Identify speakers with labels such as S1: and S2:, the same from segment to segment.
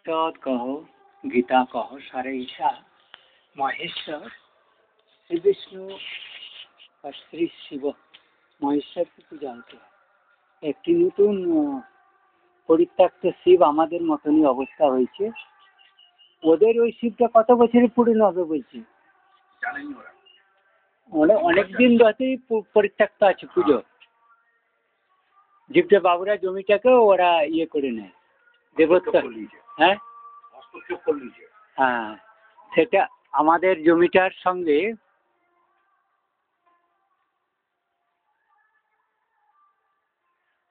S1: उपनिषद कहो, गीता कहो, सारे ईशा महेश्वर श्री विष्णु और श्री शिव महेश्वर की पूजा होती है। একটি নতুন পরিত্যক্ত শিব আমাদের মতনই অবস্থা হয়েছে। ওদের ওই শিবটা কত বছরে পুরনো হবে বলছে, অনেকদিন ধরেই পরিত্যক্ত আছে পুজো। জীবটা বাবুরা জমিটাকে ওরা ইয়ে করে নেয়, দেবত্ব। হ্যাঁ হ্যাঁ, সেটা আমাদের জমিটার সঙ্গে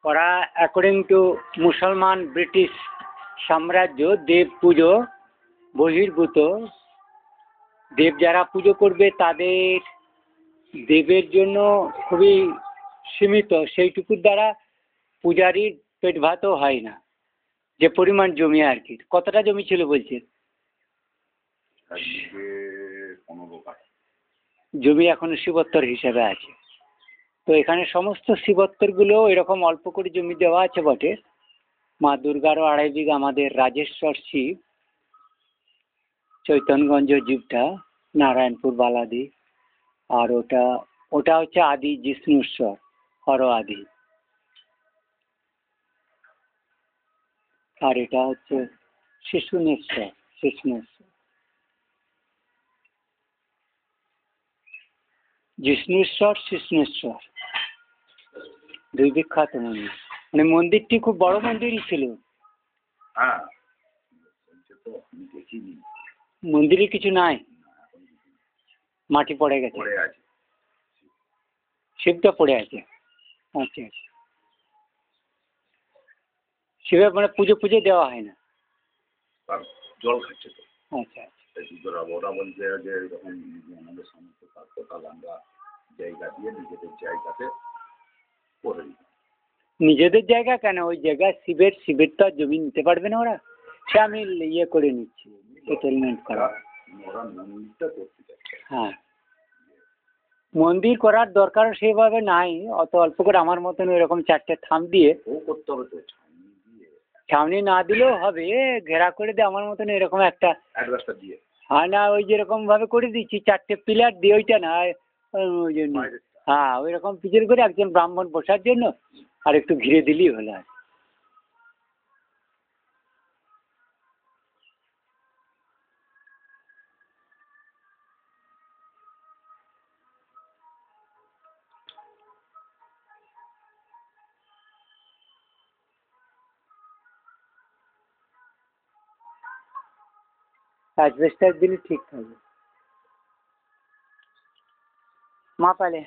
S1: ওরা অ্যাকর্ডিং টু মুসলমান ব্রিটিশ সাম্রাজ্য দেব পুজো বহির্ভূত। দেব যারা পুজো করবে তাদের দেবের জন্য খুবই সীমিত, সেইটুকুর দ্বারা পূজারীর পেট ভাতও হয় না, যে পরিমাণ জমি আর কি। কতটা জমি ছিল বলছে? জমি এখনো শিবত্তর হিসেবে আছে। তো এখানে সমস্ত শিবত্তরগুলো এরকম অল্প করে জমি দেওয়া আছে বটে। মা দুর্গারও 2.5 বিঘা আমাদের রাজেশ্বর শিব, চৈতনগঞ্জ জীবটা নারায়ণপুর বালাদি, আর ওটা হচ্ছে আদি জিষ্ণুশ্বর, হর আদি। আর এটা হচ্ছে শিশুনেশ্বর, জিষ্ণুশ্বর শিষ্ণেশ্বর, দুই বিখ্যাত মন্দির। মানে মন্দিরটি খুব বড় মন্দিরই ছিল। মন্দিরে কিছু নাই, মাটি পড়ে গেছে, শিবটা পড়ে আছে। আচ্ছা আচ্ছা, শিবের মানে পুজো দেওয়া হয় না,
S2: জল খাচ্ছে তো।
S1: আচ্ছা
S2: ওরা বলছে যে এরকম আমাদের সমস্ত কাজ আমরা জায়গা দিয়ে নিজেদের জায়গাতে করে দিই।
S1: নিজেদের জায়গা কেন, ওই জায়গায় শিবের তো আর জমি নিতে পারবে না ওরা। সে আমি ইয়ে করে নিচ্ছি, সেটেলমেন্ট করা।
S2: ওরা মন্দিরটা করতে চাচ্ছে।
S1: হ্যাঁ, মন্দির করার দরকার সেভাবে নাই, অত অল্প করে আমার মতন এরকম 4টে থাম দিয়ে
S2: করতে হবে তো।
S1: ছাউনি না দিলেও হবে, ঘেরা করে দিয়ে আমার মতন এরকম একটা
S2: রাস্তা দিয়ে।
S1: হ্যাঁ, না ওই যেরকম ভাবে করে দিচ্ছি 4টে পিলার দিয়ে, ওইটা না ওই জন্য। হ্যাঁ, ওই রকম পিছন করে একজন ব্রাহ্মণ বসার জন্য আর একটু ঘিরে দিলেই হলো। আর অ্যাডভেস্টার দিলে ঠিক থাকবে। মা পালে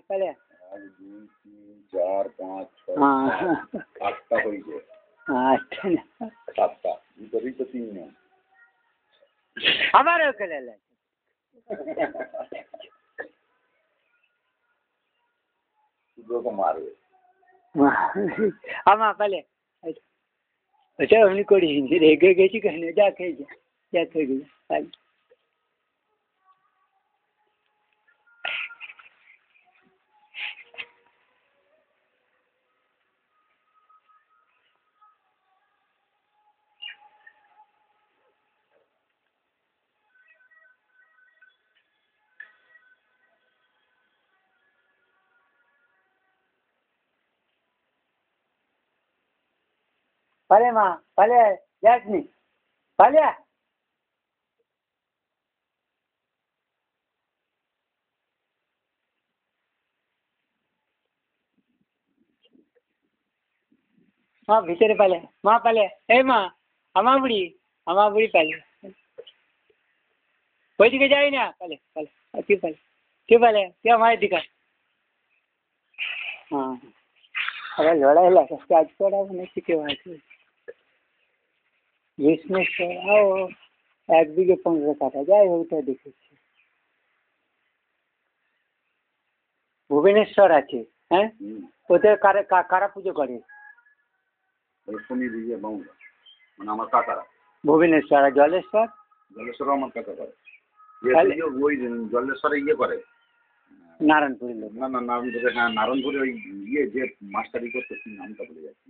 S1: পালে
S2: 1 2 3 4 5 6 8টা হয়েছে।
S1: আচ্ছা,
S2: 7টা দুটোরই তো 3 নেই।
S1: আবার ওকে লেলে
S2: দুটো মারবে
S1: আমার পালে। আচ্ছা, এমনি করি, রেগে গেছি কেন? যা খেয়ে যা খেয়ে যা। পালে মা পালে, যাসনি পালে। মা ভিতরে পালে, মা পালে। এই মা, আমার বুড়ি পালে। ওইদিকে যাই না, পালে তুই আমার দিকে। হ্যাঁ, আবার লড়াই লাগে, কাজ করা মানে শিখে আছে। বিষ্ণেশ্বর 1 বিঘে 15 কাঠা, যাই ওইটা দেখেছি। ভুবনেশ্বর আছে। হ্যাঁ, ওদের কারা পুজো করে?
S2: আমার কাকারা।
S1: ভুবনেশ্বর আর জলেশ্বর
S2: আমার কাকা করে। ওই জলেশ্বরে ইয়ে করে,
S1: নারায়ণপুরের লোক।
S2: না না নারায়ণপুরে, হ্যাঁ নারায়ণপুরে ওই ইয়ে যে মাস্টারি করতো কি নামটা বলে যাচ্ছি।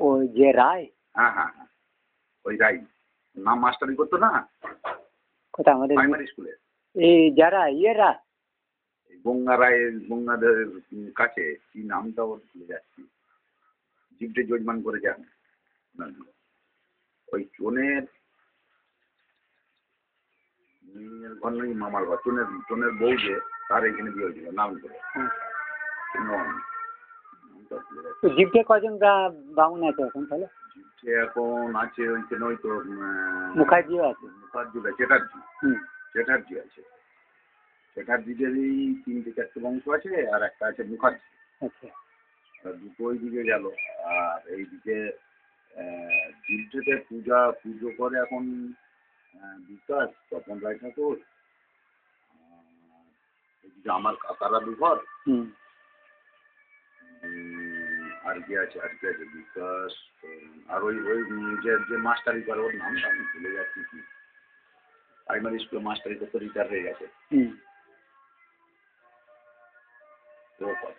S1: ওই যে রায়।
S2: হ্যাঁ হ্যাঁ হ্যাঁ ওই রাই নাম মাস্টারি করতো না
S1: কোথায় আমাদের
S2: প্রাইমারি স্কুলে।
S1: এই যারা ইয়েরা
S2: গঙ্গা রায়ের গঙ্গাদের কাছে কি নামটা ওর ভুলে যাচ্ছি, জিপটে জজমান করে যান ওই চনের ঘর নেই মামার ঘর, চনের বউ যে তার এখানে বিয়ে হয়েছিল নাম করে নামটা ভুলে যাচ্ছি।
S1: জিপে কজন বামুন আছে এখন তাহলে?
S2: জিপটে এখন আছে ওইখানে ওই তো
S1: মুখার্জিও আছে।
S2: মুখার্জি না চ্যাটার্জি,
S1: হুম।
S2: চ্যাটার্জি আছে। চ্যাটার্জিদেরই 3-4টে বংশ আছে আর একটা আছে মুখার্জি।
S1: আচ্ছা।
S2: দুটো ওই দিকে গেল আর এইদিকে জিলটেতে পুজো করে এখন বিকাশ তপন রায় ঠাকুর, এদিকে আমার কাকারা দুঘর, আর কি আছে বিকাশ, আর ওই যে মাস্টারি করে ওর নামটা আমি ভুলে যাচ্ছি কি, প্রাইমারি স্কুলে মাস্টারি করতে রিটায়ার হয়ে গেছে ও করে।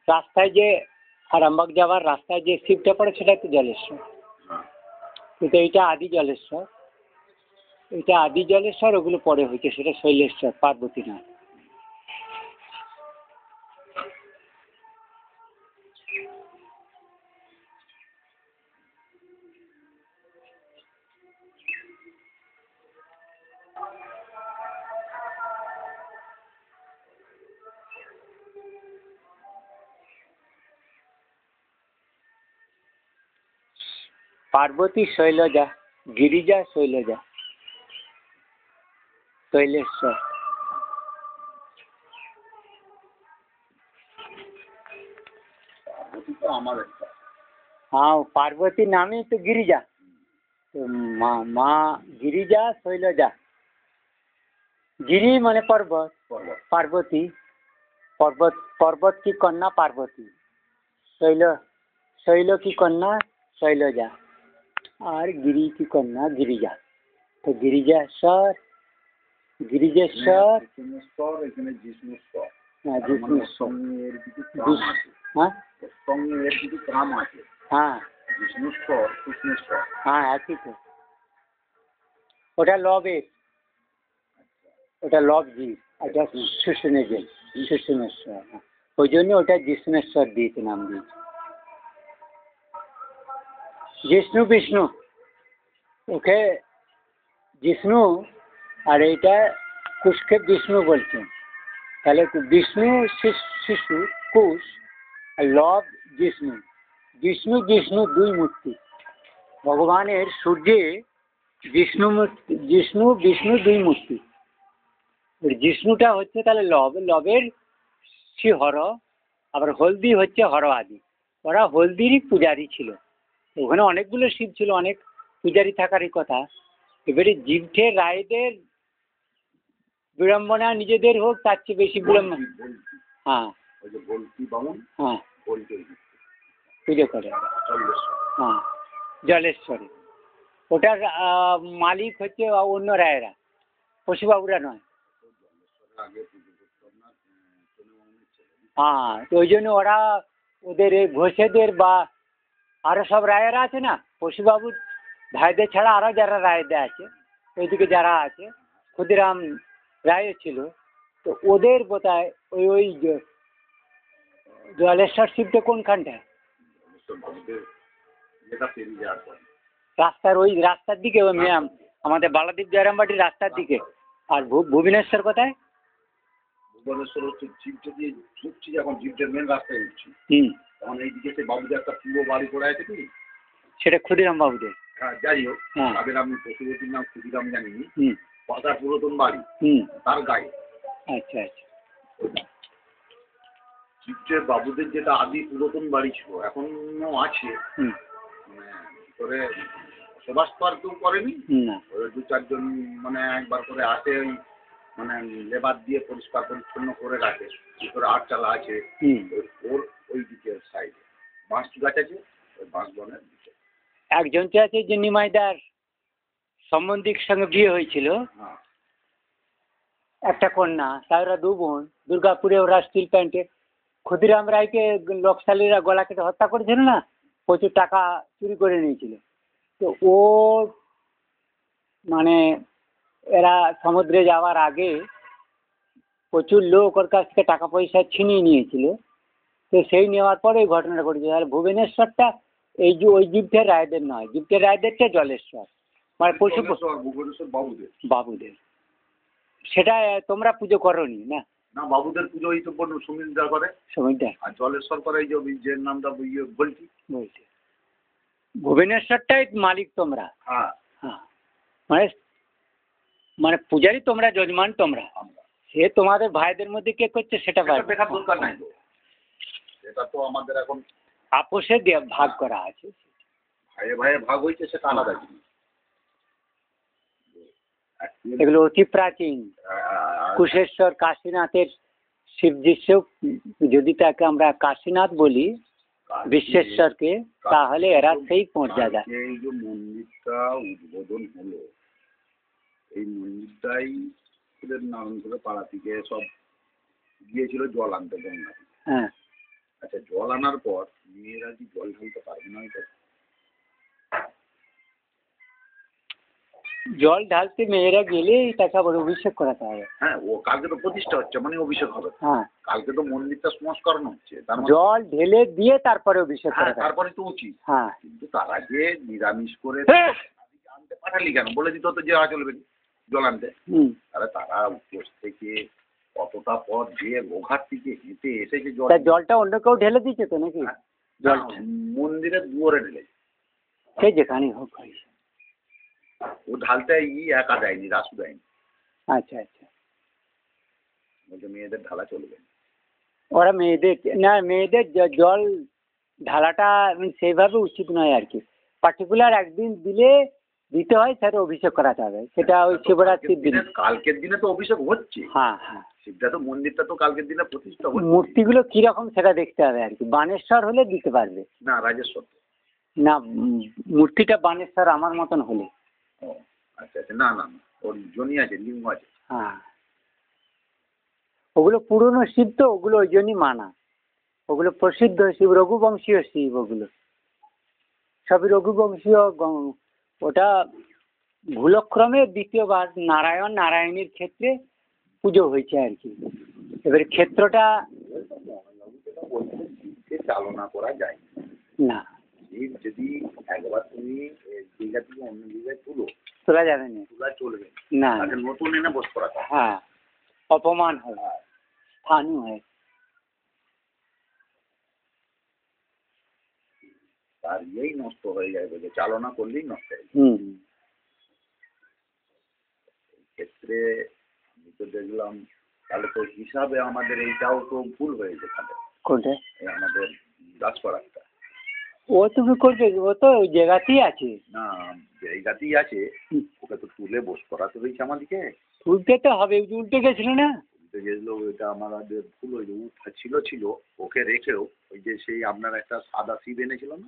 S1: রাস্তায় যে আরামবাগ যাওয়ার রাস্তায় যে শিবটা পড়ে সেটা তো জলেশ্বর, কিন্তু এইটা আদি জলেশ্বর, এটা আদি জলেশ্বর, ওগুলো পরে হয়েছে সেটা শৈলেশ্বর পার্বতীনাথ। পার্বতী শৈলজা, গিরিজা শৈলজা, শৈলেশ্বর।
S2: আমার
S1: हाँ पार्वती नाम ही तो गिरिजा, तो माँ गिरिजा शैलजा। गिरी माने पर्वत, पार्वती पर्वत, पर्वत की कन्या पार्वती, शैल की कन्या शैलजा और गिरी की कन्या गिरिजा। तो गिरिजेश्वर, गिरिजेश्वर
S2: এখানে জিষ্ণুশ্বর।
S1: हाँ जिष्णुश्वर, हाँ हाँ
S2: জিষ্ণুশ্বর কৃষ্ণেশ্বর।
S1: হ্যাঁ একই তো, ওটা লবের, ওটা লব জীব, এটা সুষেণের সুষেণেশ্বর, ওই জন্য ওটা জিষ্ণেশ্বর দিয়েছে, নাম দিয়েছে। জিষ্ণু বিষ্ণু, ওকে জিষ্ণু আর এইটা কুশকে বিষ্ণু বলছেন, তাহলে বিষ্ণু শিশু কুশ আর লব জিষ্ণু, জিষ্ণু জিষ্ণু দুই মূর্তি ভগবানের, সূর্যে জিষ্ণু বিষ্ণু দুই মূর্তি। জিষ্ণুটা হচ্ছে তাহলে লব, লবের শ্রী হর, আবার হলদি হচ্ছে হর আদি, ওরা হলদিরই পূজারী ছিল। ওখানে অনেকগুলো শিব ছিল, অনেক পূজারী থাকারই কথা। এবারে জিভঠে রায়দের বিড়ম্বনা নিজেদের হোক, তার চেয়ে বেশি বিড়ম্বনা, হ্যাঁ হ্যাঁ পুজো করে, হ্যাঁ জলেশ্বরে। ওটার মালিক হচ্ছে অন্য রায়েরা, পশুবাবুরা নয়। হ্যাঁ তো ওই জন্য ওরা ওদের এই ঘোষেদের বা আরও সব রায়েরা আছে না, পশুবাবুর ভাইদের ছাড়া আরও যারা রায়দের আছে, ওইদিকে যারা আছে, ক্ষুদিরাম রায়ও ছিল, তো ওদের বোধহয় ওই জলেশ্বর শিবটা কোনখানটায়, রাস্তার ওই রাস্তার দিকে, ওই আমাদের বালাদ্বীপ জয়রামবাটির রাস্তার দিকে। আর ভুবনেশ্বর কোথায়?
S2: ভুবনেশ্বর হচ্ছে জিপটা দিয়ে ঢুকছি, যখন জিপটার মেন রাস্তায় উঠছি তখন এইদিকে সে বাবুদের একটা পুরো বাড়ি পড়ে আছে কি,
S1: সেটা ক্ষুদিরাম বাবুদের।
S2: হ্যাঁ যাই হোক, তাদের আমি পশুপতির নাম ক্ষুদিরাম জানিনি, পাতার পুরাতন বাড়ি তার গায়ে।
S1: আচ্ছা আচ্ছা।
S2: জিপটের বাবুদের যেটা আদি পুরাতন বাড়ি ছিল এখনো আছে, মানে ভিতরে বসবাস তো আর কেউ করেনি, ওই 2-4 জন মানে একবার করে আসে, ওই মানে লেবার দিয়ে পরিষ্কার পরিচ্ছন্ন করে রাখে, ভিতরে আটচালা আছে, ওর ওই দিকের সাইডে বাঁশ গাছ আছে, ওই বাঁশ বনের দিকে।
S1: একজন তো আছে যে নিমাইদার সম্বন্ধীর সঙ্গে বিয়ে হয়েছিল,
S2: হ্যাঁ
S1: একটা কন্যা, তারা 2 বোন। দুর্গাপুরে ওরা স্টিল প্ল্যান্টে ক্ষুদিরাম রায়কে লোকশালীরা গলা কেটে হত্যা করেছিল না, প্রচুর টাকা চুরি করে নিয়েছিল। তো ও মানে এরা সমুদ্রে যাওয়ার আগে প্রচুর লোক ওর কাছ থেকে টাকা পয়সা ছিনিয়ে নিয়েছিল। তো সেই নেওয়ার পরে এই ঘটনাটা ঘটেছে। আর ভুবনেশ্বরটা এই যে ওই যুদ্ধের রায়দের নয়, যুদ্ধের রায়দেরটা জলেশ্বর, মানে পশু বাবুদের। সেটা তোমরা পুজো করোনি না?
S2: না, বাবুদের পুজো এই তো সুমিন্দা করে,
S1: সময়টা
S2: আর জলেশ্বর করে এই যে নামটা বলছি
S1: বলছি ভুবনেশ্বরটাই মালিক তোমরা।
S2: হ্যাঁ
S1: হ্যাঁ, মানে মানে পূজারি তোমরা, যজমান তোমরা। সে তোমাদের ভাইদের মধ্যে কে করছে সেটা
S2: দেখার দরকার নাই তো, এটা তো আমাদের এখন
S1: আপোষে ভাগ করা আছে।
S2: ভাইয়ে ভাইয়ে ভাগ হয়েছে, সেটা আলাদা জিনিস।
S1: এগুলো অতি প্রাচীন। কুশেশ্বর কাশীনাথের শিবজিষ্যু, যদি তাকে আমরা কাশীনাথ বলি বিশ্বেশ্বরকে, তাহলে এরা সেই মর্যাদা।
S2: এই যে মন্দিরটা উদ্বোধন হলো, এই মন্দিরটাই ওদের নারায়ণ করে পাড়া থেকে সব গিয়েছিল জল আনতে গঙ্গা।
S1: হ্যাঁ,
S2: আচ্ছা, জল আনার পর মেয়েরা কি জল ঢালতে পারবে না?
S1: জল ঢালতে মেয়েরা গেলে তাকে আবার অভিষেক করাতে হবে।
S2: হ্যাঁ, ও কালকে তো প্রতিষ্ঠা হচ্ছে, মানে অভিষেক হবে।
S1: হ্যাঁ,
S2: কালকে তো মন্দিরটা সংস্করণ হচ্ছে,
S1: জল ঢেলে দিয়ে তারপরে অভিষেক করা,
S2: তারপরে তো উচিত।
S1: হ্যাঁ,
S2: কিন্তু তার আগে নিরামিষ করে আনতে পাঠালি কেন? বলে দিত তো যে চলবে জল আনতে। তাহলে তারা উপোস থেকে কতটা পথ যে গোঘাট থেকে হেঁটে এসে যে
S1: জলটা অন্য কেউ ঢেলে দিচ্ছে তো নাকি?
S2: মন্দিরের দুয়ারে ঢেলে,
S1: সে যেখানে হোক,
S2: ও ঢালতে একা দেয়নি, রাসু দেয়নি।
S1: আচ্ছা আচ্ছা,
S2: বলছে মেয়েদের ঢালা চলবে।
S1: ওরা মেয়েদের জল ঢালাটা সেইভাবে উচিত নয় আর কি। পার্টিকুলার একদিন দিতে হয়, সেটা অভিষেক করাতে হবে। সেটা ওই শিবরাত্রির দিন,
S2: কালকের দিনে তো অভিষেক হচ্ছে।
S1: হ্যাঁ হ্যাঁ,
S2: শিবটা তো মন্দিরটা তো কালকের দিনে প্রতিষ্ঠা হচ্ছে।
S1: মূর্তিগুলো কিরকম সেটা দেখতে হবে আর কি। বানেশ্বর হলে দিতে পারবে
S2: না, রাজেশ্বর
S1: না, মূর্তিটা বানেশ্বর আমার মতন হলে।
S2: ও আচ্ছা আচ্ছা, না না, ওর জনি আছে, লিঙ্গ আছে।
S1: হ্যাঁ, ওগুলো পুরনো শিব তো, ওগুলো ওই জন্যই মানা। ওগুলো প্রসিদ্ধ শিব, রঘুবংশীয় শিব, ওগুলো সবই রঘুবংশীয়। ওটা ভুলক্রমে দ্বিতীয়বার নারায়ণীর ক্ষেত্রে পুজো হয়েছে আর কি। এবারে ক্ষেত্রটা
S2: চালনা করা যায়
S1: না,
S2: যদি একবার তুমি জায়গা থেকে অন্য জায়গায়
S1: তোলা যাবে না,
S2: তোলা চলবে
S1: না,
S2: নতুন এনে বস করা।
S1: হ্যাঁ, অপমান হয়, স্থানীয় হয়।
S2: তার নষ্ট হয়ে যায়, বলে চালনা করলেই নষ্ট হয়ে যায়। ক্ষেত্রে আমি তো দেখলাম, তাহলে তো হিসাবে আমাদের এইটাও তো ভুল হয়েছে। তাহলে
S1: কোনটা?
S2: আমাদের গাছপাড়াটা
S1: ও তুমি করবে, ও তো ওই জায়গাতেই আছে।
S2: না, জায়গাতেই আছে, ওকে তো তুলে বস করাতে হয়েছে আমাদেরকে।
S1: তুলতে তো হবে, উল্টে গেছিল না,
S2: উল্টে গেছিল। ওইটা আমাদের ভুল হয়েছে। উঠা ছিল ওকে রেখেও, ওই যে সেই আপনার একটা সাদা শিব এনেছিল না,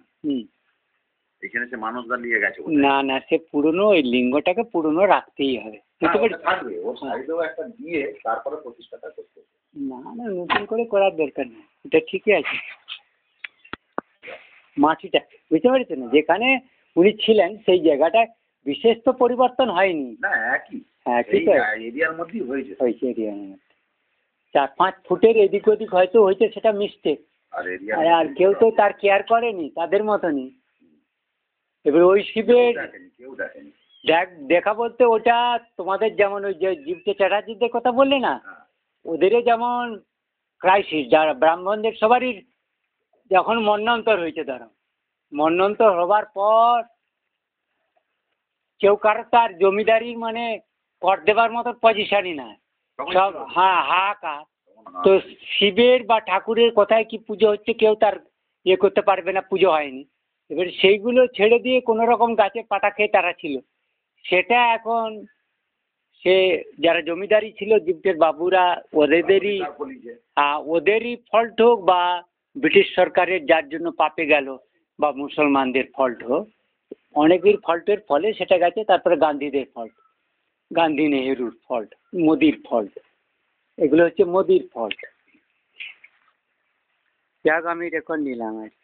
S2: এখানে সে মানুষরা নিয়ে গেছে।
S1: না না, সে পুরনো, ওই লিঙ্গটাকে পুরনো রাখতেই হবে।
S2: থাকবে ওর সাইডেও একটা দিয়ে তারপরে প্রতিষ্ঠাটা করতে হবে।
S1: না না, নতুন করে করার দরকার নেই, এটা ঠিকই আছে। মাটিটা বুঝতে পেরেছেন না, যেখানে উনি ছিলেন সেই জায়গাটা বিশেষ তো পরিবর্তন হয়নি
S2: না, একই এরিয়ার মধ্যেই হয়েছে।
S1: এরিয়ার মধ্যে 4-5 ফুটের এদিক ওদিক হয়তো হয়েছে, সেটা মিস্টেক। আর কেউ তো তার কেয়ার করেনি, তাদের মতনই। এবার ওই শিবের দেখা বলতে, ওটা তোমাদের যেমন ওই যে জীবকে চ্যাটার্জিদের কথা বললে না, ওদেরও যেমন ক্রাইসিস, যারা ব্রাহ্মণদের সবারই যখন মন্বন্তর হয়েছে, ধরো মন্বন্তর হবার পর কেউ কারো তার জমিদারির মানে কর দেবার মতো পজিশনই না, সব হাহাকার। তো শিবের বা ঠাকুরের কোথায় কি পুজো হচ্ছে কেউ তার করতে পারবে না, পুজো হয়নি। এবার সেইগুলো ছেড়ে দিয়ে কোনো রকম গাছে পাটা খেয়ে তারা ছিল। সেটা এখন সে যারা জমিদারি ছিল, জীবদের বাবুরা, ওদেরই ফল্ট হোক, বা ব্রিটিশ সরকারের যার জন্য পাপে গেল, বা মুসলমানদের ফল্ট হোক, অনেকের ফল্টের ফলে সেটা গেছে। তারপরে গান্ধীদের ফল্ট, গান্ধী নেহেরুর ফল্ট, মোদির ফল্ট, এগুলো হচ্ছে মোদির ফল্ট। যাক আমি রেকর্ড নিলাম আর কি।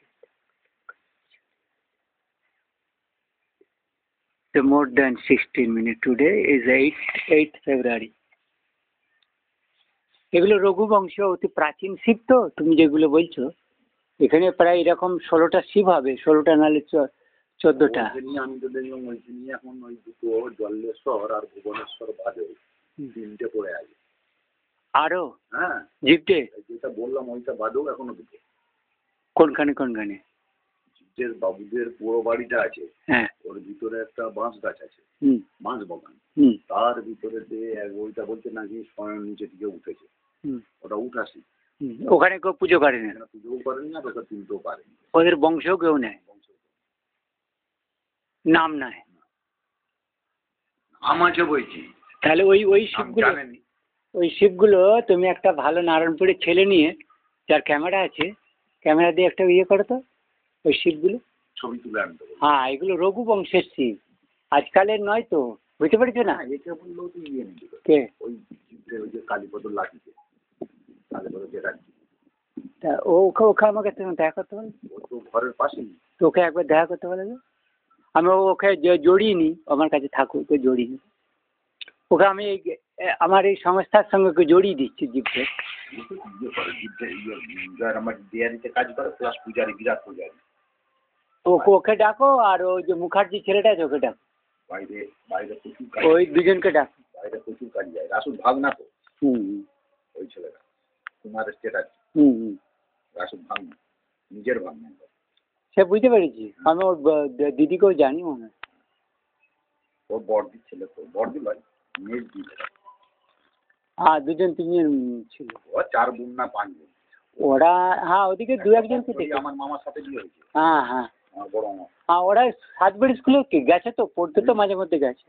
S1: The more than 16 minutes. Today is 8th February. এগুলো রঘুবংশ, অতি প্রাচীন শিব। তো তুমি যেগুলো বলছো এখানে প্রায় এরকম 16টা শিব হবে, 16টা নাহলে 14টা।
S2: আমি তো দেখলাম ওইখানে এখন ওই দুটো জল্লেশ্বর আর ভুবনেশ্বর বাদে তিনটে পড়ে আছে।
S1: আরো?
S2: হ্যাঁ,
S1: জিপটে
S2: যেটা বললাম ওইটা বাদেও এখনো দুটো।
S1: কোনখানে কোনখানে?
S2: জিপটের বাবুদের পুরো বাড়িটা আছে,
S1: হ্যাঁ,
S2: ওর ভিতরে একটা বাঁশ গাছ আছে, বাঁশ বাগান। তার ভিতরে যে ওইটা বলছে নাকি স্বয়ং নিচে দিকে উঠেছে, ওটা উঠাসি।
S1: ওখানে কেউ পুজো করেনি?
S2: পুজোও করেনি আর ওটা তুলতেও পারেনি।
S1: ওদের বংশও কেউ নেয়, নাম নাই।
S2: নাম আছে বলছি।
S1: তাহলে ওই শিবগুলো, ওই শিবগুলো তুমি একটা ভালো নারায়ণপুরের ছেলে নিয়ে, যার ক্যামেরা আছে, ক্যামেরা দিয়ে একটা ইয়ে করো তো ওই শিবগুলো
S2: ছবি তুলে আনতে।
S1: হ্যাঁ, এগুলো রঘুবংশের শিব, আজকালের নয় তো, বুঝতে পেরেছো না?
S2: এটা বললেও তো ইয়ে নেই
S1: কে?
S2: ওই যে কালীপদ লাঠিতে, কালীপদ যেটা
S1: তা ওকে আমাকে তুমি দেখা করতে বলো।
S2: ও তো ঘরের পাশেই।
S1: তো ওকে একবার দেখা করতে বলো। আমি ওকে জড়িয়ে নিই, আমার কাছে থাকুক, ওকে জড়িয়ে নিই। ওকে আমি আমার এই সংস্থার সঙ্গে ওকে জড়িয়ে দিচ্ছি জিপকে।
S2: কাজ করে প্লাস পূজারি, বিরাট পূজারি।
S1: ওকে ডাকো, আর ওই যে মুখার্জি ছেলেটা আছে ওকে ডাকো।
S2: বাইরে বাইরে প্রচুর কাজ,
S1: ওই দুজনকে ডাকো।
S2: বাইরে প্রচুর কাজ যায়। রাসুল ভাগ না তো? ওই ছেলেটা কুমারের স্টেট আছে। রাসুল ভাগ না, নিজের ভাগ না।
S1: সে বুঝতে পেরেছি, আমি ওর দিদিকেও জানি মনে হয়।
S2: ওর বড়দির ছেলে তো, বড়দি ভাই মেয়ের দিদি।
S1: হ্যাঁ, দুজন তিনজন ছিল।
S2: ও 4 বোন না 5 বোন
S1: ওরা। হ্যাঁ, ওদিকে দু একজনকে দেখি।
S2: আমার মামার সাথে বিয়ে হয়েছে।
S1: হ্যাঁ হ্যাঁ,
S2: আমার বড় মামা।
S1: হ্যাঁ, ওরা সাতবাড়ি স্কুলে গেছে তো পড়তে, তো মাঝে মধ্যে গেছে।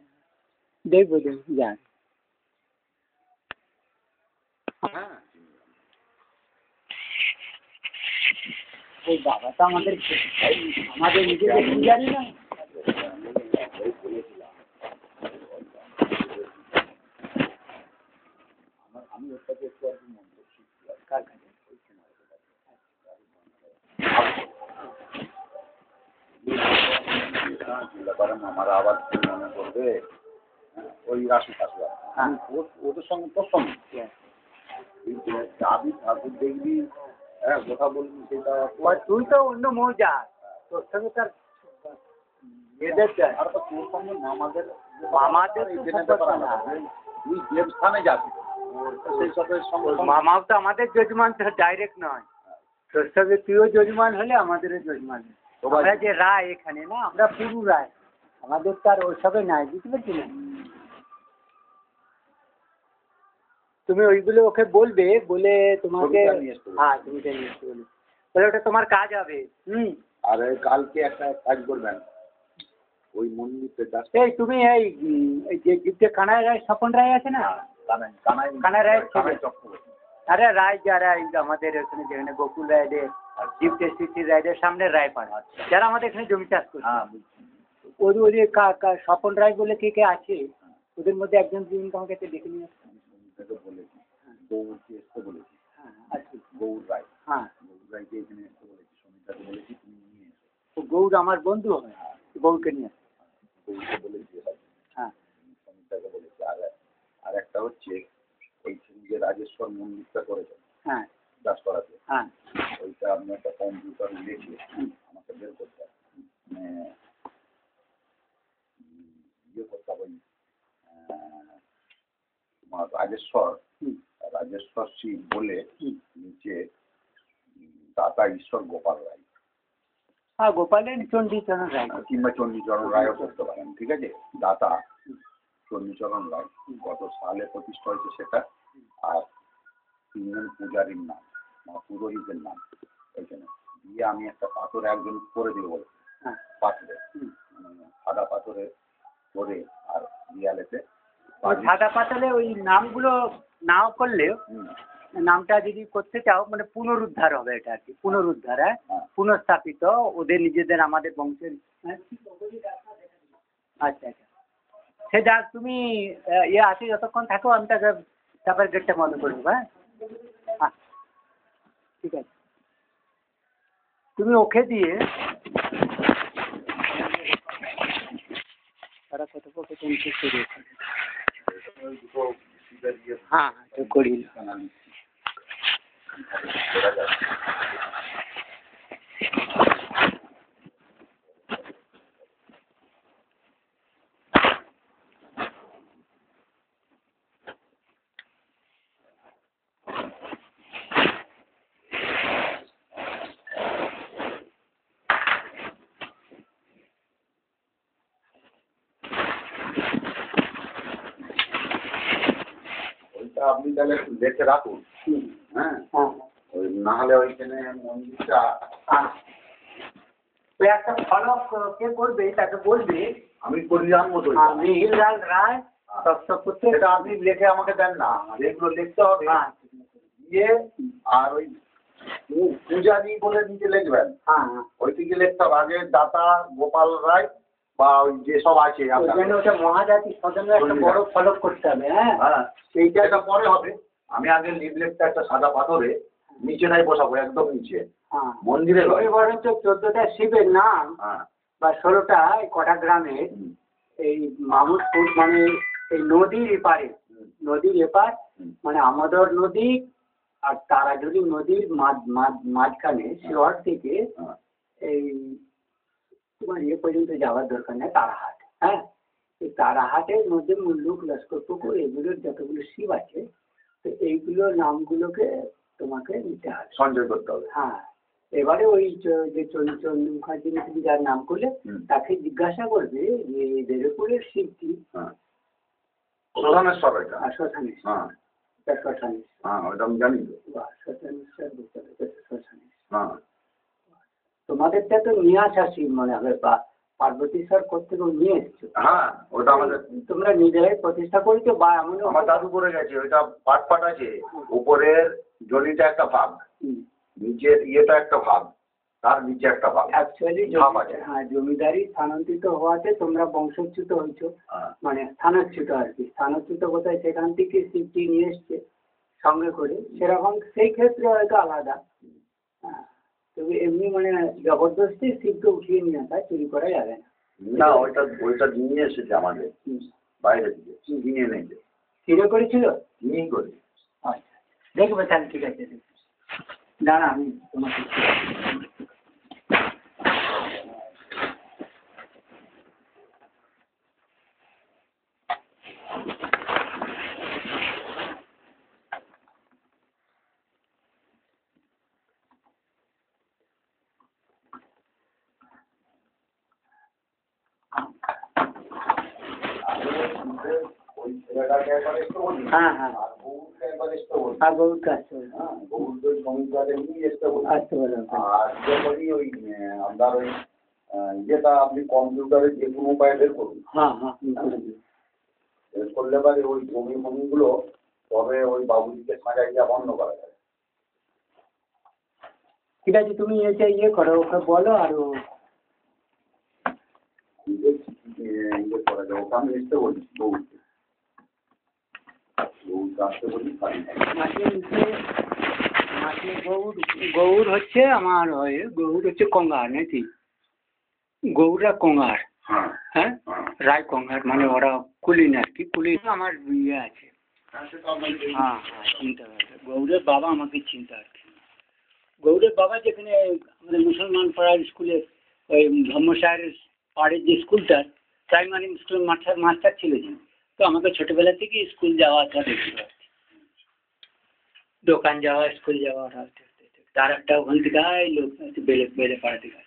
S1: দেখবো যান।
S2: হ্যাঁ,
S1: ওই বাবা তো আমাদের নিজেদের জানি না।
S2: আমি ওর সাথে একটু আর কি মন্তব্য শিখছিলাম।
S1: কার কাছে?
S2: মামারা আবার মনে করবে ওই রাসু টাসু। ওদের সঙ্গে তোর সঙ্গে আবি ঠাকুর দেখবি, হ্যাঁ কথা বলবি, সেটা
S1: তুই তো অন্য মৌজা, তোর সঙ্গে তার এদের
S2: আর তো তোর সঙ্গে মামাদের
S1: তুই
S2: দেবস্থানে যাবি, সেই সবের সঙ্গে
S1: মামাও তো আমাদের যজমান, তো ডাইরেক্ট নয়। তোর সঙ্গে তুইও যজমান হলে আমাদেরও যজমান। আমরা যে রায় এখানে না, আমরা পুরু রায়, আমাদের তার ওইসবে নাই, বুঝতে পারছি না। তুমি ওইগুলো ওকে বলবে, বলে তোমাকে, হ্যাঁ তুমি নিয়ে আসতে বলে, বলে ওটা তোমার কাজ হবে।
S2: আর কালকে একটা কাজ করবেন, ওই মন্দিরটা
S1: এই তুমি এই যে জিপে কানাই রায়, স্বপন রায় আছে না, কানাই রায়, আরে রায় যারা আমাদের এখানে, যেখানে গোকুল রায়দের জিপটে সিটি রায়দের সামনে রায় পাড়া, যারা আমাদের এখানে জমি চাষ করছে, ওই স্বপন রায় বলে কে কে আছে, ওদের মধ্যে একজন দুজনকে আমাকে ডেকে নিয়ে আসছে।
S2: বলেছি গৌরকে আসতে বলেছি।
S1: হ্যাঁ আচ্ছা,
S2: গৌর রায়।
S1: হ্যাঁ,
S2: গৌর রায়কে এখানে আসতে বলেছি, সমিতাকে বলেছি তুমি নিয়ে এসো।
S1: গৌর আমার বন্ধু হয়, গৌরকে নিয়ে আসে।
S2: গৌরকে বলেছি,
S1: হ্যাঁ,
S2: সমিতাকে বলেছি। আর একটা হচ্ছে ওই যে রাজেশ্বর মন্দিরটা করেছে, হ্যাঁ দাসপাড়াতে, হ্যাঁ ওইটা আমি একটা কম্পিউটার লিখে আমাকে বের করতে হবে, ইয়ে করতে হবে। তোমার রাজেশ্বর শিব বলে নিচে দাতা ঈশ্বর গোপাল রায়,
S1: হ্যাঁ গোপালের চণ্ডীচরণ রায়,
S2: কিংবা চণ্ডীচরণ রায়ও করতে পারেন, ঠিক আছে। দাতা চণ্ডীচরণ রায় কত সালে প্রতিষ্ঠা হয়েছে সেটা, আর 3 জন পূজারীর নাম, পুরোহিতের নাম ওইখানে দিয়ে আমি একটা পাথরে একজন করে দেবো, পাথরে সাদা পাথরে করে, আর দেয়ালেতে
S1: সাদা পাতালে ওই নামগুলো নাও করলেও, নামটা যদি করতে চাও মানে পুনরুদ্ধার হবে এটা আর কি, পুনরুদ্ধার, হ্যাঁ পুনঃস্থাপিত ওদের নিজেদের, আমাদের বংশের। আচ্ছা আচ্ছা, সে যাক, তুমি আসি যতক্ষণ থাকো, আমি তারপরে গেটটা বন্ধ করে দেবো। হ্যাঁ হ্যাঁ, ঠিক আছে। তুমি ওকে দিয়ে তারা কথোপকথন শেষ করে হ্যাঁ তো করি।
S2: আপনি তাহলে একটু দেখে রাখুন। হ্যাঁ, ওই না হলে ওইখানে মন্দিরটা
S1: ওই একটা ফলক কে করবে তাকে বলবে,
S2: আমি করে আনবো তো।
S1: মিহিরলাল রায় দত্তপুত্র,
S2: এটা আপনি লিখে আমাকে দেন না, এগুলো লিখতে হবে। দিয়ে আর ওই পূজারি বলে নিচে লিখবেন।
S1: হ্যাঁ
S2: ওই দিকে লিখতে হবে আগে দাতা গোপাল রায় বা ওই যেসব আছে
S1: ওটা মহাজাতি সদনে একটা বড় ফলক করতে হবে। হ্যাঁ
S2: হ্যাঁ, সেইটা এটা পরে হবে। আমি আগে লিফলেটটা একটা সাদা পাথরে নিচেটাই বসাবো, একদম নিচে মন্দিরে।
S1: এবার হচ্ছে 14টা শিবের নাম বা 16টা কটা গ্রামের এই মামুদপুর মানে এই নদীর এপারে, নদীর এপার মানে আমোদর নদী আর তারাজুলি নদীর মাঝখানে শিহর থেকে এই তোমার পর্যন্ত যাওয়ার দরকার নেই, তারাহাট। হ্যাঁ, এই তারাহাটের মধ্যে মুল্লুক, লস্কর পুকুর, এগুলোর যতগুলো শিব আছে, তো এইগুলোর নামগুলোকে তোমাকে নিতে হবে,
S2: সঞ্চয় করতে হবে।
S1: হ্যাঁ, এবারে ওই যে চন্দ্র মুখার্জি তুমি যার নাম করলে তাকে জিজ্ঞাসা করবে যে দেবপুরের শিবটি
S2: শ্মশানেশ্বর, এটা
S1: শ্মশানেশ্বর।
S2: হ্যাঁ
S1: শ্মশানেশ্বর,
S2: হ্যাঁ, ওটা আমি জানি তো।
S1: শ্মশানেশ্বর বুঝতে পেরেছে, শ্মশানেশ্বর।
S2: হ্যাঁ,
S1: তোমাদেরটা তো নিয়ে আসা শিব মনে হবে, বা পার্বতীশ্বর কোথেকে নিয়ে এসছো?
S2: হ্যাঁ, ওটা আমাদের
S1: তোমরা নিজেরাই প্রতিষ্ঠা করেছো বা এমন?
S2: আমার দাদু করে গেছে। ওইটা পাট পাট আছে, উপরের জলিটা একটা ভাগ, নিচের ইয়েটা একটা ভাগ, তার নিচে একটা ভাগ।
S1: অ্যাকচুয়ালি হ্যাঁ, জমিদারি স্থানান্তরিত হওয়াতে তোমরা বংশচ্যুত হয়েছো, মানে স্থানচ্যুত আর কি। স্থানচ্যুত কোথায়, সেখান থেকে শিবটি নিয়ে এসছে সঙ্গে করে, সেরকম সেই ক্ষেত্রে হয়তো আলাদা। হ্যাঁ, তবে এমনি মানে জবরদস্তি শিবকে উঠিয়ে নিয়ে আসা, চুরি করা যাবে না।
S2: না, ওইটা নিয়ে এসেছে আমাদের বাইরে থেকে, কিনে এনেছে।
S1: কিনে করেছিল?
S2: কিনেই করে।
S1: আচ্ছা, দেখবে তাহলে, ঠিক আছে। দাঁড়া, আমি তোমাকে হ্যাঁ হ্যাঁ, আর বহুত কাজ চলছে। আসতে বলো।
S2: আর ওই আপনার ওই যেটা আপনি কম্পিউটারে যে কোনো উপায়ে বের করুন।
S1: হ্যাঁ হ্যাঁ,
S2: বের করলে পারে ওই জমি ফমিগুলো তবে ওই বাবুজিকে সাজাইটা বন্ধ করা যায়।
S1: ঠিক আছে, তুমি এসে ইয়ে করো, ওকে বলো। আর
S2: ইয়ে করা যায়, ওকে আমি এসতে বলছি বউকে, বউকে আসতে বলি।
S1: গৌর হচ্ছে আমার গৌর হচ্ছে কঙ্গার নাকি? গৌররা কঙ্গার, হ্যাঁ, রায় কঙ্গার, মানে ওরা কুলিন আর কি। কুলিন আমার ইয়ে আছে। হ্যাঁ হ্যাঁ, চিন্তা হবে। গৌরের বাবা আমাকে চিন্তা আর কি। গৌরের বাবা যেখানে আমাদের মুসলমান পাড়ার স্কুলে ওই ধর্মসায়ের পাড়ের যে স্কুলটার প্রাইমারি স্কুলের মাস্টার ছিল, তো আমাকে ছোটবেলা থেকে স্কুল যাওয়া আসা দেখছিল, দোকান যাওয়া, স্কুল যাওয়া। তার একটা ওখান থেকে লোক বেলে পাড়া থেকে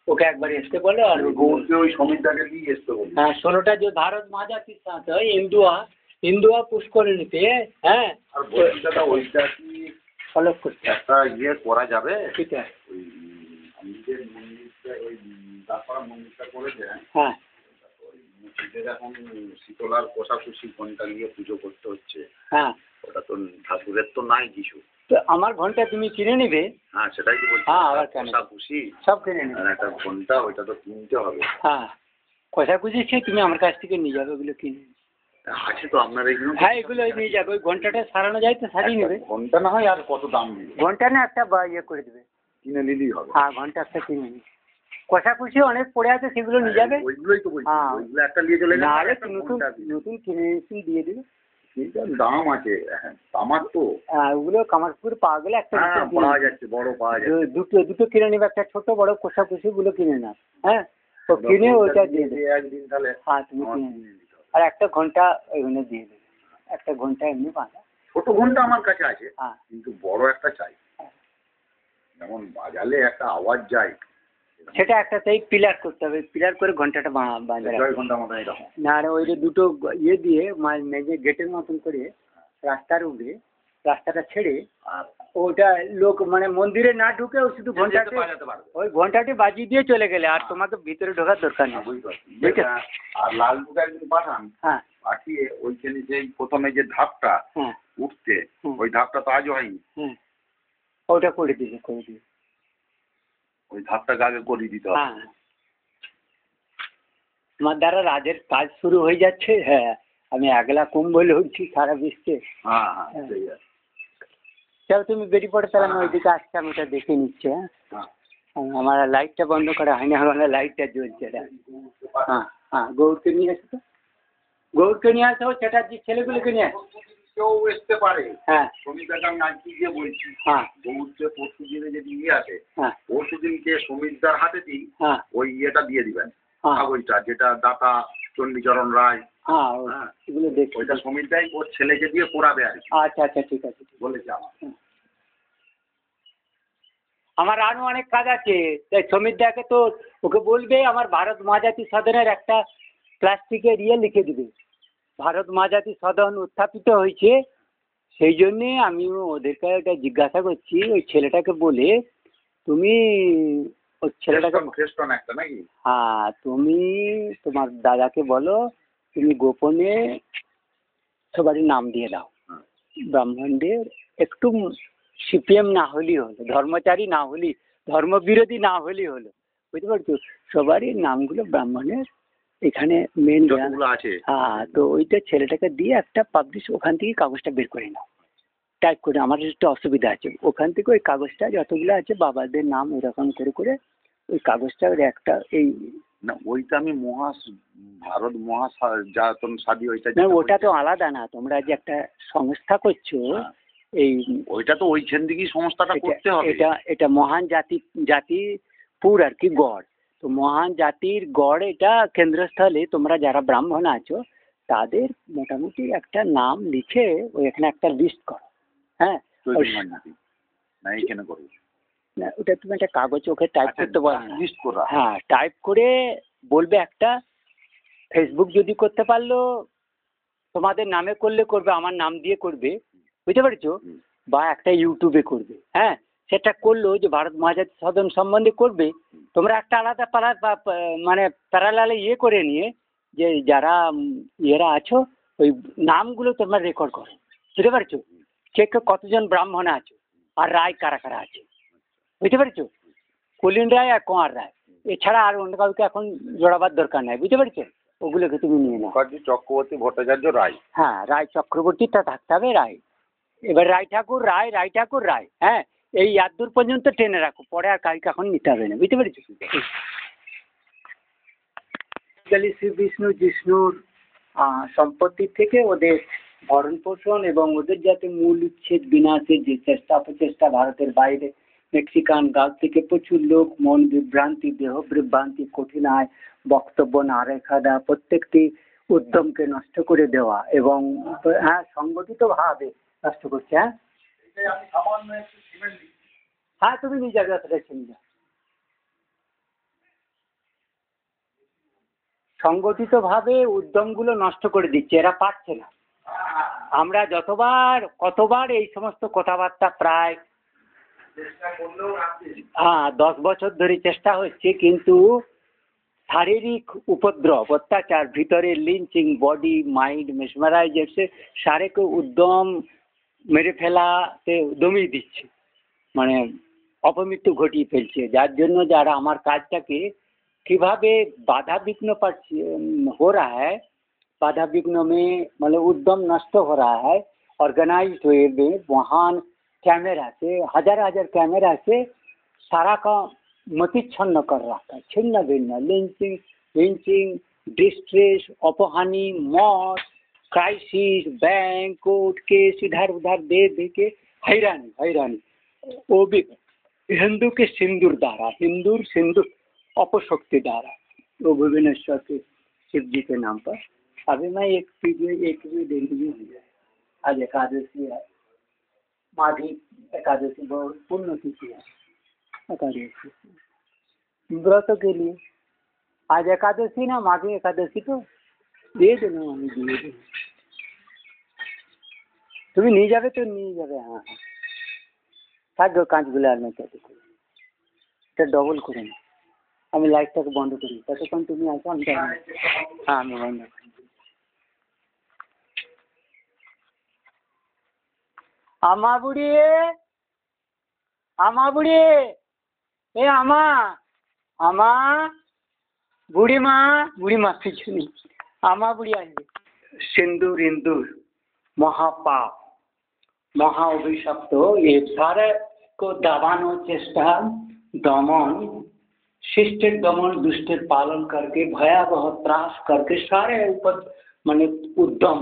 S1: ওকে একবার আসতে বলো। আর
S2: গৌরকে ওই সমিতিটাকে দিয়ে আসতে বলি।
S1: হ্যাঁ, 16টা যে ভারত মাঝা के साथ है হিন্দুয়া পুষ্করিণীতে। হ্যাঁ,
S2: আর বলছিটা ওইটা কি
S1: ফলো করতে
S2: একটা ইয়ে করা যাবে?
S1: ঠিক আছে,
S2: ওই আমাদের মন্দিরটা, ওই দাসপাড়া মন্দিরটা করেছে।
S1: হ্যাঁ,
S2: এখন শীতলার কোষাকুষি কোনটা নিয়ে পুজো করতে হচ্ছে।
S1: হ্যাঁ,
S2: ওটা তো ঠাকুরের তো নাই কিছু।
S1: তো আমার ঘন্টা তুমি কিনে নিবে?
S2: হ্যাঁ সেটাই তো বলছি।
S1: হ্যাঁ আবার কেন,
S2: খুশি
S1: সব কিনে নিবে।
S2: আর একটা ঘন্টা ওইটা তো কিনতে হবে।
S1: হ্যাঁ কষাকুচি সে তুমি আমার কাছ থেকে নিয়ে যাবে, ওগুলো কিনে।
S2: আছে তো আপনার এইগুলো?
S1: হ্যাঁ এগুলো নিয়ে যাবে, ওই ঘন্টাটা সারানো যায় তো সারিয়ে নেবে।
S2: ঘন্টা না হয় আর কত দাম দিবে?
S1: ঘন্টা না একটা ইয়ে করে দেবে,
S2: কিনে নিলেই হবে।
S1: হ্যাঁ ঘন্টা একটা কিনে নিবে। কষাকুচি অনেক পড়ে আছে, সেগুলো নিয়ে যাবে।
S2: ওইগুলোই তো বলছি,
S1: হ্যাঁ
S2: ওইগুলো একটা নিয়ে চলে
S1: না
S2: যাবে।
S1: হলে নতুন নতুন কিনে এসে দিয়ে দেবে।
S2: এইটার দাম আছে আমার তো।
S1: হ্যাঁ ওগুলো কামারপুর পাওয়া গেলে একটা
S2: পাওয়া যাচ্ছে, বড় পাওয়া যাচ্ছে।
S1: দুটো কিনে নেবে, একটা ছোট বড় কষাকুচি গুলো কিনে না। হ্যাঁ তো কিনে ওইটা দিয়ে দেবে
S2: একদিন তাহলে।
S1: হ্যাঁ তুমি কিনে নেবে। আর একটা ঘন্টা ওইখানে দিয়ে দেবে, একটা ঘন্টা এমনি বাঁধা।
S2: ছোট ঘন্টা আমার কাছে আছে,
S1: হ্যাঁ
S2: কিন্তু বড় একটা চাই, যেমন বাজালে একটা আওয়াজ যায়।
S1: সেটা একটাতেই পিলার করতে হবে, পিলার করে ঘন্টাটা বাঁধা
S2: ঘন্টা মতো এরকম
S1: না। আর ওই যে দুটো ইয়ে দিয়ে মেঝে গেটের মতন করে রাস্তার উপরে, রাস্তাটা ছেড়ে ওটা লোক মানে মন্দিরে না ঢুকে ও শুধু ঘন্টাতে, ওই ঘন্টাটি বাজিয়ে দিয়ে চলে গেলে আর তোমাকে ভিতরে ঢোকার দরকার নেই। বুঝছো?
S2: আর লাল দুটো একদিন পাঠান,
S1: হ্যাঁ
S2: পাঠিয়ে ওইখানে যে প্রথমে যে ধাপটা
S1: হ্যাঁ
S2: উঠতে, ওই ধাপটা তো আজও হয়নি।
S1: হ্যাঁ ওটা করে দিবে, করে দিবে।
S2: ওই ধাপটাকে আগে করে দিতে হবে।
S1: হ্যাঁ আমার দ্বারা রাজের কাজ শুরু হয়ে যাচ্ছে। হ্যাঁ আমি একলা কুম্ভ হচ্ছি সারা বিশ্বে।
S2: হ্যাঁ হ্যাঁ সেই আছে।
S1: চলো তুমি বেরিয়ে পড়ে, তাহলে আমি ওইদিকে আসছি, আমি ওটা দেখে নিচ্ছি। হ্যাঁ আমার লাইটটা বন্ধ করা হয়নি, আমার লাইটটা জ্বলছে। হ্যাঁ হ্যাঁ গৌরকে নিয়ে আসো তো, গৌরকে নিয়ে আসো, চ্যাটার্জি ছেলেগুলোকে নিয়ে আসো।
S2: কেউ আসতে পারে।
S1: হ্যাঁ
S2: শ্রমিকদাকে আমি আজকে গিয়ে বলছি,
S1: হ্যাঁ
S2: বউকে পরশু দিনে যদি ইয়ে আছে,
S1: হ্যাঁ
S2: পরশু দিনকে শ্রমিকদার হাতে দিই,
S1: হ্যাঁ
S2: ওই ইয়েটা দিয়ে দিবেন,
S1: হ্যাঁ
S2: কাগজটা যেটা দাতা চণ্ডীচরণ রায়।
S1: হ্যাঁ এগুলো দেখি।
S2: ওইটা শ্রমিকদাই ওর ছেলেকে দিয়ে পড়াবে আর কি।
S1: আচ্ছা আচ্ছা ঠিক আছে
S2: বলেছে আমার।
S1: আমার আরও অনেক কাজ আছে, তাই সমীরদাকে তো ওকে বলবে আমার ভারত মহাজাতি সদনের একটা প্লাস্টিকের ইয়ে লিখে দিবে, ভারত মহাজাতি সদন উত্থাপিত হয়েছে, সেই জন্যে আমি ওদেরকে এটা জিজ্ঞাসা করছি, ওই ছেলেটাকে বলে তুমি ওই ছেলেটাকে
S2: খ্রিস্টান একটা নাকি?
S1: হ্যাঁ তুমি তোমার দাদাকে বলো তুমি গোপনে সবারই নাম দিয়ে দাও, ব্রাহ্মণদের একটু সিপিএম না হলেই হলো, ধর্মচারী না হলেই, ধর্মবিরোধী না হলেই হলো, বুঝতে পারছো? সবারই নামগুলো ব্রাহ্মণের এখানে মেন
S2: আছে।
S1: হ্যাঁ তো ওইটা ছেলেটাকে দিয়ে একটা পাবলিশ, ওখান থেকে কাগজটা বের করে নাও, টাইপ করে। আমার একটু অসুবিধা আছে, ওখান থেকে ওই কাগজটা যতগুলো আছে বাবাদের নাম এরকম করে করে ওই কাগজটার একটা এই
S2: না, ওইটা আমি ভারত মহাজাতন স্বাধী ওইটা
S1: না, ওটা তো আলাদা না, তোমরা যে একটা সংস্থা করছো এই
S2: ওইটা তো ওইখান থেকেই সংস্থাটা করতে হবে।
S1: এটা মহান জাতিপুর আর কি গড়, তো মহান জাতির গড় এটা কেন্দ্রস্থলে তোমরা যারা ব্রাহ্মণ আছো তাদের মোটামুটি একটা নাম লিখে ওই এখানে একটা লিস্ট করো। হ্যাঁ
S2: না এইখানে করবো
S1: না, ওটা তুমি একটা কাগজ ওকে টাইপ করতে পারো,
S2: লিস্ট করা।
S1: হ্যাঁ টাইপ করে বলবে একটা, ফেসবুক যদি করতে পারলো তোমাদের নামে করলে করবে, আমার নাম দিয়ে করবে, বুঝতে পারছো? বা একটা ইউটিউবে করবে। হ্যাঁ সেটা করলো যে ভারত মহাজাতি সদন সম্বন্ধে করবে, তোমরা একটা আলাদা মানে প্যারালালে ইয়ে করে নিয়ে যে যারা ইয়েরা আছো ওই নামগুলো তোমরা রেকর্ড করো, বুঝতে পারছো? কে কতজন ব্রাহ্মণ আছো আর রায় কারা কারা আছে, বুঝতে পারছো? কুলীন রায় আর কুমার রায় এছাড়া আর অন্য কাউকে এখন জোড়াবার দরকার নাই, বুঝতে পারছো? ওগুলোকে তুমি নিয়ে নাও।
S2: মুখার্জি চক্রবর্তী ভট্টাচার্য রায়,
S1: হ্যাঁ রায় চক্রবর্তীটা থাকতে হবে, রায়। এবার রায় ঠাকুর রায়, হ্যাঁ এই দূর পর্যন্ত টেনে রাখো, পরে আর কাউকে এখন নিতে হবে না, বুঝতে পেরেছো? শ্রী বিষ্ণু জিষ্ণুর সম্পত্তির থেকে ওদের ভরণ পোষণ এবং ওদের যাতে মূল উচ্ছেদ বিনাশের যে অপচেষ্টা ভারতের বাইরে মেক্সিকান গাল থেকে প্রচুর লোক মন বিভ্রান্তি, দেহ বিভ্রান্তি, কঠিনায় বক্তব্য না রেখা দেওয়া, প্রত্যেকটি উদ্যমকে নষ্ট করে দেওয়া এবং হ্যাঁ সংগঠিত ভাবে নষ্ট করছে। হ্যাঁ তুমি নিয়ে যাবে, অতটা চিনি না। সংগঠিত ভাবে উদ্যমগুলো নষ্ট করে দিচ্ছে, এরা পারছে না। আমরা কতবার এই সমস্ত কথাবার্তা প্রায় 10 বছর ধরে চেষ্টা হচ্ছে, কিন্তু শারীরিক উপদ্রব, অত্যাচার, ভিতরে লিঞ্চিং, বডি মাইন্ড মেসমারাইজ, সারে को उद्यम মেরে ফেলাতে দমিয়ে দিচ্ছে, মানে অপমৃত্যু ঘটিয়ে ফেলছে, যার জন্য যারা আমার কাজটাকে কিভাবে बाधा विघ्न हो रहा है, बाधा विघ्न में मतलब उद्यम नष्ट हो रहा है, ऑर्गेनाइज वे में महान कैमरा से हजार हजार कैमरा से सारा का मति छन्न कर रहा था, छिन्न भिन्न लिंचिंग लिंचिंग डिस्ट्रेस अपहानि मौत क्राइसिस बैंक कोर्ट केस इधर उधर दे दे के हैरानी हैरानी, वो भी हिंदू के सिंदूर द्वारा, हिंदू सिंदूर अपशक्ति द्वारा, वो भुवनेश्वर के शिव जी के नाम पर। अभी मैं एक भी दिन भी हो जाए, आज एकादशी है, माघी एकादशी बहुत पुण्य तिथि है, एकादशी व्रत के लिए आज एकादशी ना, माघी एकादशी तो दे देना, আমি দিয়ে দেব, তুমি নিয়ে যাবে তো নিয়ে যাবে। হ্যাঁ হ্যাঁ থাকবে, কাঁচগুলো আর না কেটে করে এটা ডবল করে না, আমি লাইটটাকে বন্ধ করি, ততক্ষণ তুমি আসো, আমি হ্যাঁ আমি বন্ধ করি। আমা বুড়ি, আমা বুড়ি, এ আমা, আমা বুড়িমা, বুড়িমা পিছনে আমা বুড়ি আসবে। सिंदूर इंदूर महापाप महा अभिशप्त, ये सारे को दबानो चेष्टा दमन, शिष्टेर दमन दुष्टेर पालन करके भयावह त्रास करके सारे ऊपर माने उद्यम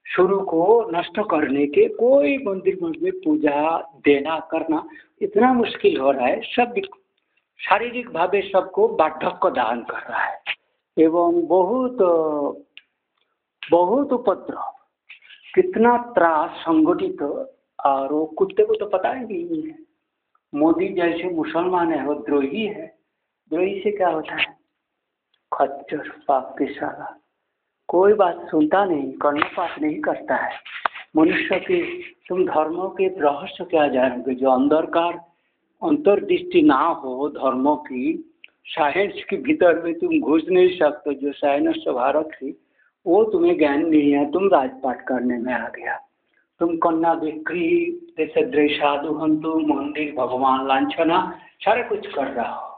S1: शुरू को नष्ट करने के, कोई मंदिर में पूजा देना करना इतना मुश्किल हो रहा है, सब शारीरिक भावे सबको बार्धक्य दान कर रहा है, एवं बहुत बहुत उपद्रव, कितना त्रास संगठित, और वो कुत्ते को तो पता ही नहीं है। मोदी जैसे मुसलमान है वो द्रोही है, द्रोही से क्या होता है, खच्चर पाप के साला, कोई बात सुनता नहीं, कर्णपात नहीं करता है। मनुष्य के तुम धर्मों के रहस्य क्या जानोगे, जो अंदर का अंतर्दृष्टि ना हो धर्मों की, साइंस के भीतर में तुम घुस नहीं सकते, जो साइंस भारत की वो तुम्हें ज्ञान नहीं है, तुम राजपाट करने में आ गया, तुम कन्या बिक्री जैसे साधु हंतु मंदिर भगवान लांछना सारे कुछ कर रहा हो।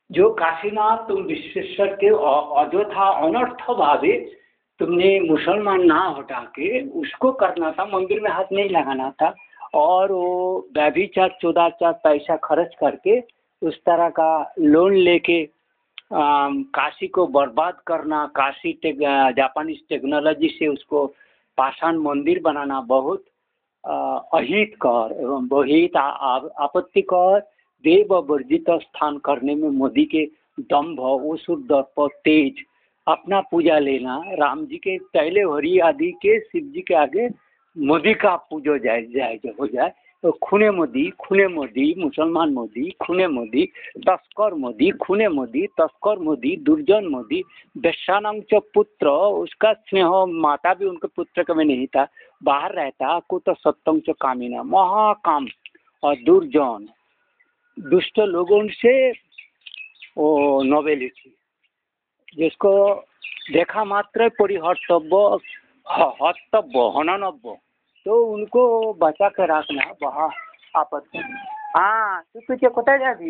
S1: जो काशीनाथ तुम विश्वेश्वर के अଯথा अनर्थ भावे तुमने मुसलमान ना हटा के उसको करना था, मंदिर में हाथ नहीं लगाना था, और वो व्यभिचार चौदाचार पैसा खर्च करके उस तरह का लोन लेके काशी को बर्बाद करना, काशी जापानीज टेक्नोलॉजी से उसको पाषाण मंदिर बनाना बहुत अहितकर एवं बहुत आपत्तिकर, देव वर्जित स्थान करने में मोदी के दम्भ, उसुर दर्प तेज, अपना पूजा लेना, राम जी के पहले हरि आदि के शिव जी के आगे मोदी का पूजो जाए हो जाए, तो खूने मोदी मुसलमान मोदी, खूने मोदी तस्कर मोदी, खूने मोदी तस्कर मोदी, दुर्जन मोदी, बेशानंग च पुत्र, उसका स्नेह माता भी उनके पुत्र का में नहीं था, बाहर रहता, कुत सत्तंग च कामिना, महाकाम और दुर्जन दुष्ट लोगों से वो नोबेलिटी, जिसको देखा मात्र परिहर्तव्य हर्तव्य हननव्य, तो उनको बचा के रखना वहाँ आपत्ति। हाँ तू तुझे कोथा जाबी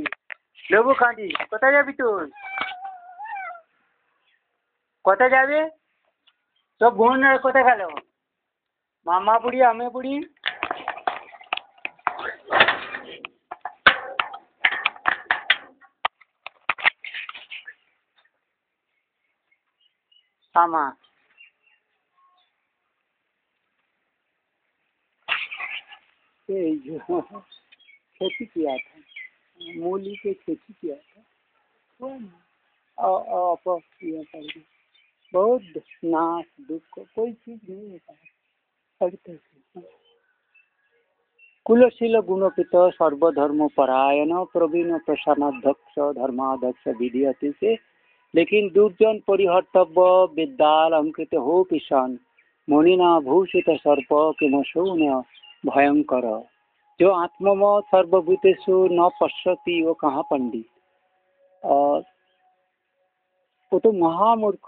S1: लेबू कांदी, कोथा जाबी तू, कोथा जाबी तो बोन कोथा गेलो, मामा बुढ़ी आमे बुढ़ी, आमा जो खेती किया था, मूली की खेती किया था, बहुत नाश दुख, कोई चीज नहीं होता है। कुलशील गुणपित सर्वधर्म परायण प्रवीण प्रसन्नाध्यक्ष धर्माध्यक्ष विधि से, लेकिन दुर्जन परिहर्तव्य विद्याल अंकित हो किसान, मुनिना भूषित सर्प किमशून्य भयंकर, जो आत्मम सर्वभूतेषु न पश्यति वो कहाँ पंडित, और वो तो महामूर्ख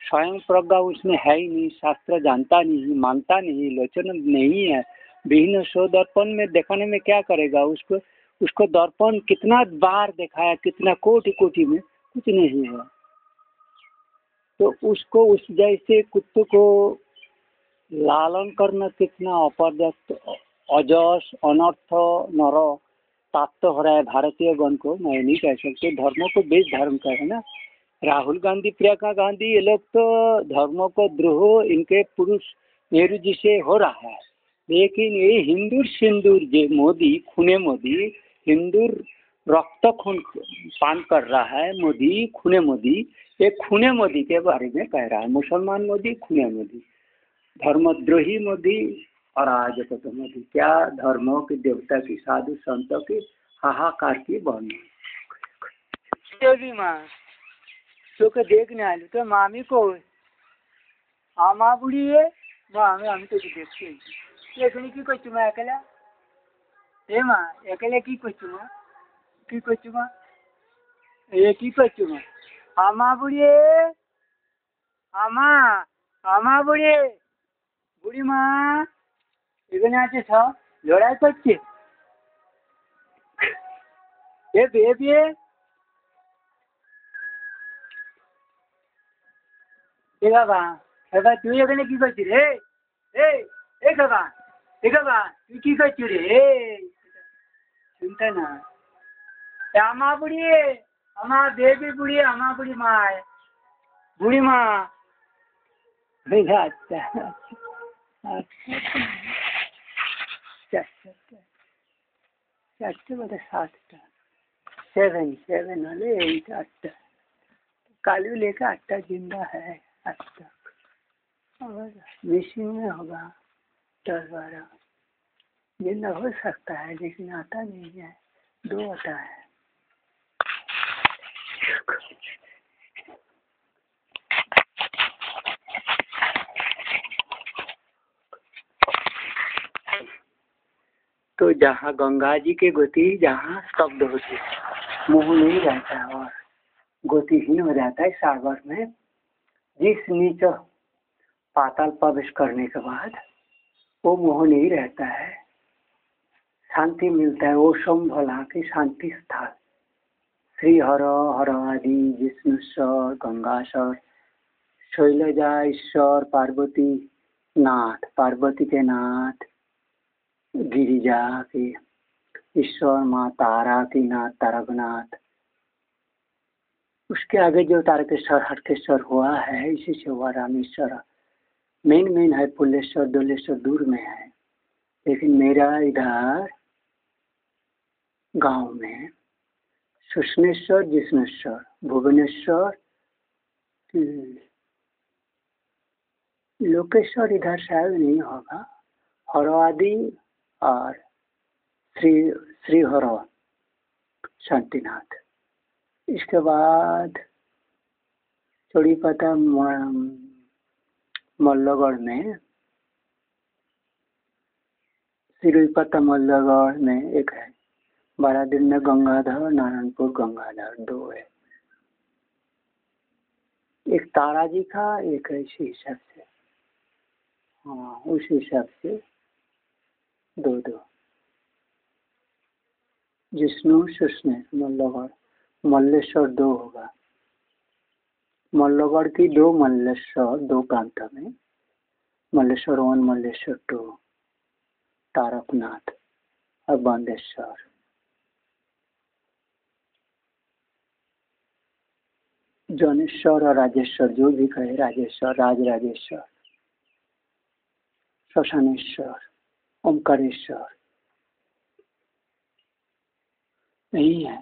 S1: स्वयं प्रज्ञा उसमें है ही नहीं, शास्त्र जानता नहीं, मानता नहीं, लोचन नहीं है। विहीन सो दर्पण में दिखाने में क्या करेगा? उसको दर्पण कितना बार दिखाया, कितना कोटि कोटि में, कुछ नहीं है। तो उसको उस जैसे कुत्ते को लालन करना कितना अपर्याप्त, अजस, अनर्थ, नर प्राप्त हो रहा है भारतीय गण को, मैं नहीं कह सकते। धर्मों को बेच धर्म का है ना। राहुल गांधी, प्रियंका गांधी, ये लोग तो धर्मों को द्रोह इनके पुरुष नेहरू जी से हो रहा है। लेकिन ये हिंदू सिंदूर जे मोदी, खूने मोदी, हिंदू रक्त खून पान कर रहा है मोदी, खूने मोदी। ये खूने मोदी के बारे में कह रहा है, मुसलमान मोदी, खूने मोदी, धर्मद्रोही मोदी, अराजक मोदी। क्या धर्मों की, देवता की, साधु संतों की हाहाकार की बनी। माँ তোকে দেখনে আইলো, তোর মামি কই? আমা বুড়ি এ মা, আমি তোকে দেখছি। এখানে কি করছো মা একলা? এ মা একলা কি করছো মা? কি করছো মা? এ কি করছো মা? আমা বুড়ি এ, আমা, আমা বুড়ি, বুড়ি মা এখানে আছে, সব লড়াই করছে। এ বেবি, এ বাবা, এবার তুই এখানে কি করছিস রে? এ বাবা, এ বাবা, তুই কি করছিস রে? শুনতে না। আমা বুড়ি, আমার বেবি বুড়ি, আমা বুড়ি মা, বুড়ি মা। আচ্ছা চারটে বলে 7টা, 7 হলে 8, 8টা। कालू लेकर 8टा जिंदा है आज तक, और मिसिंग में होगा 10-12 जिंदा हो सकता है, लेकिन आता नहीं है, 2 आता है। तो जहाँ गंगा जी के गोती, जहाँ शब्द होती, मुंह नहीं रहता है और गतिहीन हो जाता है सागर में। जिस नीचे पाताल प्रवेश करने के बाद वो मोह नहीं रहता है, शांति मिलता है। वो भला की शांति स्थल श्री हर हर आदि विष्णुश्वर, गंगाश्वर, शैलजा ईश्वर, पार्वती नाथ, पार्वती के नाथ, गिरिजा के ईश्वर, माँ तारा की नाथ, तारकनाथ। उसके आगे जो तारकेश्वर, हटकेश्वर हुआ है, इसी से हुआ रामेश्वर। मेन है पुलेश्वर, दोलेश्वर दूर में है, लेकिन मेरा इधर गांव में सुष्णेश्वर, जिष्णेश्वर, भुवनेश्वर, लोकेश्वर इधर शायद नहीं होगा, हरवादी और श्री हर शांतिनाथ। इसके बाद थोड़ी पता मल्लगढ़ में, सिरुपता मल्लगढ़ में एक है, 12 दिन में गंगाधर, नारायणपुर गंगाधर, 2 है। एक तारा जी का, एक है इसी हिसाब से, हाँ उस हिसाब से 2-2। जिष्णु सुष्णे मल्लगढ़, मल्लेश्वर 2 होगा। मल्लगढ़ की 2, मल्लेश्वर 2 प्रांत में, मल्लेश्वर 1, मल्लेश्वर 2, तारकनाथ और बांदेश्वर। जनेश्वर और राजेश्वर, जो भी कहे राजेश्वर, राजेश्वर, शशानेश्वर, ओमकारेश्वर, यही है।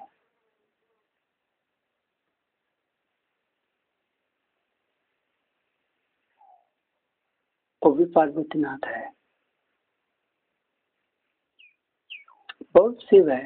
S1: वो भी पार्वतीनाथ है, बहुत शिव है।